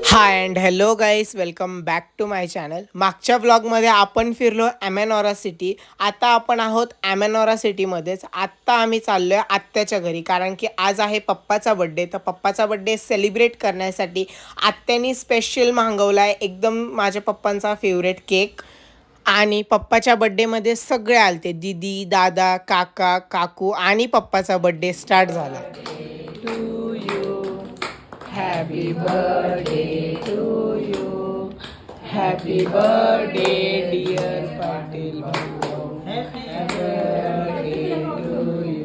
High and hello guys, welcome back to my channel. मागच्या व्लॉगमध्ये आपण फिरलो ॲमेनॉरा सिटी. आता आपण आहोत ॲमेनॉरा सिटीमध्येच. आत्ता आम्ही चाललो आहे आत्याच्या घरी, कारण की आज आहे पप्पाचा बड्डे. तर पप्पाचा बड्डे सेलिब्रेट करण्यासाठी आत्यानी स्पेशल मागवला आहे एकदम माझ्या पप्पांचा फेवरेट केक. आणि पप्पाच्या बड्डेमध्ये सगळे आलते, दीदी, दादा, काका, काकू आणि पप्पाचा बड्डे स्टार्ट झाला. To you, happy birthday to you, happy birthday dear Patil भाऊ, happy birthday to you.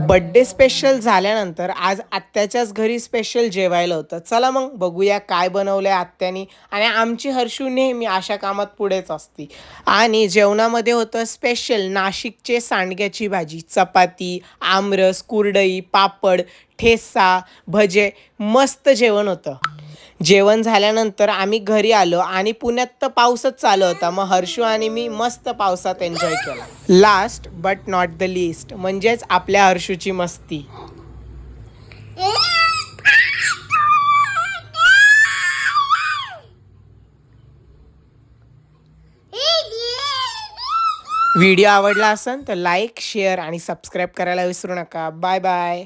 Birthday special झाल्यानंतर आज आत्याच्याच घरी स्पेशल जेवायला होतं. चला मग बघूया काय बनवलं आहे आत्यानी. आणि आमची हर्षू नेहमी अशा कामात पुढेच असती. आणि जेवणामध्ये होतं स्पेशल नाशिकचे सांडग्याची भाजी, चपाती, आमरस, कुरडई, पापड, ठेचा, भजे. मस्त जेवण होतं. जेवण झाल्यानंतर आम्ही घरी आलो आणि पुण्यात तर पाऊसच चालू होता. मग हर्षू आणि मी मस्त पावसात एन्जॉय केला. Last but not the list म्हणजेच आपल्या हर्षूची मस्ती. व्हिडिओ आवडला असेल तर लाईक, शेअर आणि सबस्क्राईब करायला विसरू नका. Bye bye.